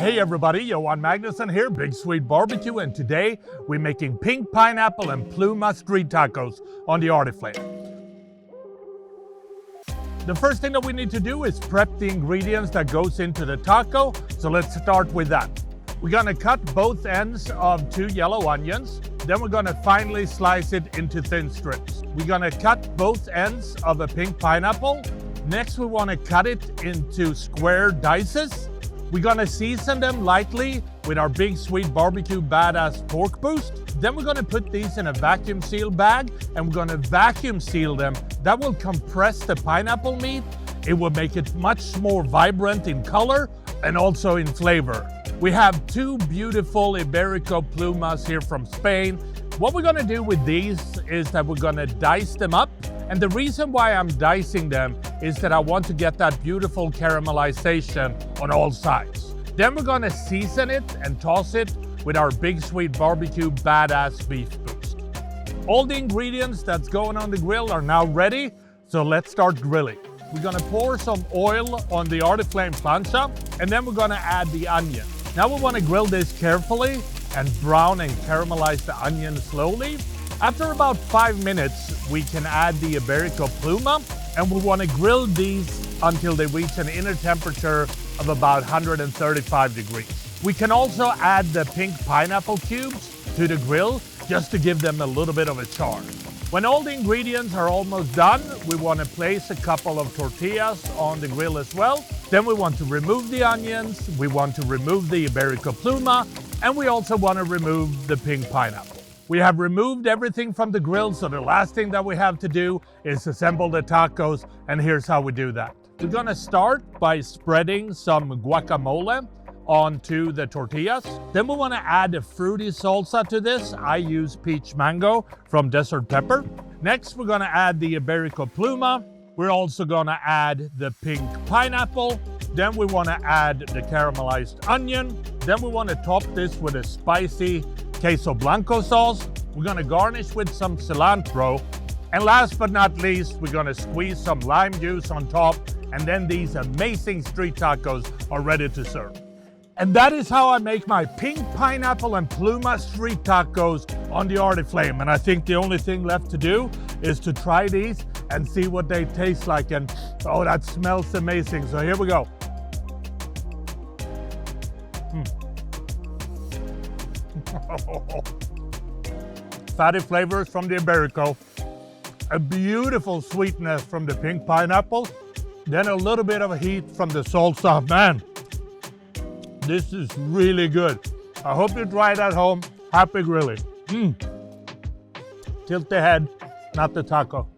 Hey everybody, Johan Magnusson here, Big Sweet Barbecue, and today we're making pink pineapple and pluma street tacos on the Artiflame. The first thing that we need to do is prep the ingredients that goes into the taco, so let's start with that. We're gonna cut both ends of 2 yellow onions, then we're gonna finely slice it into thin strips. We're gonna cut both ends of a pink pineapple. Next we wanna cut it into square dices. We're gonna season them lightly with our Big Sweet Barbecue Badass Pork Boost. Then we're gonna put these in a vacuum seal bag and we're gonna vacuum seal them. That will compress the pineapple meat. It will make it much more vibrant in color and also in flavor. We have 2 beautiful Iberico Plumas here from Spain. What we're gonna do with these is that we're gonna dice them up. And the reason why I'm dicing them is that I want to get that beautiful caramelization on all sides. Then we're gonna season it and toss it with our Big Sweet Barbecue Badass Beef Boost. All the ingredients that's going on the grill are now ready, so let's start grilling. We're gonna pour some oil on the Artiflame plancha, and then we're gonna add the onion. Now we wanna grill this carefully and brown and caramelize the onion slowly. After about 5 minutes, we can add the Iberico Pluma, and we want to grill these until they reach an inner temperature of about 135 degrees. We can also add the pink pineapple cubes to the grill just to give them a little bit of a char. When all the ingredients are almost done, we want to place a couple of tortillas on the grill as well. Then we want to remove the onions, we want to remove the Iberico Pluma, and we also want to remove the pink pineapple. We have removed everything from the grill, so the last thing that we have to do is assemble the tacos, and here's how we do that. We're gonna start by spreading some guacamole onto the tortillas. Then we wanna add a fruity salsa to this. I use peach mango from Desert Pepper. Next, we're gonna add the Iberico Pluma. We're also gonna add the pink pineapple. Then we wanna add the caramelized onion. Then we wanna top this with a spicy queso blanco sauce. We're gonna garnish with some cilantro. And last but not least, we're gonna squeeze some lime juice on top, and then these amazing street tacos are ready to serve. And that is how I make my pink pineapple and pluma street tacos on the Artiflame. And I think the only thing left to do is to try these and see what they taste like. And oh, that smells amazing. So here we go. Fatty flavors from the Iberico, a beautiful sweetness from the pink pineapple, then a little bit of a heat from the salsa. Man, this is really good. I hope you try it at home. Happy grilling. Tilt the head, not the taco.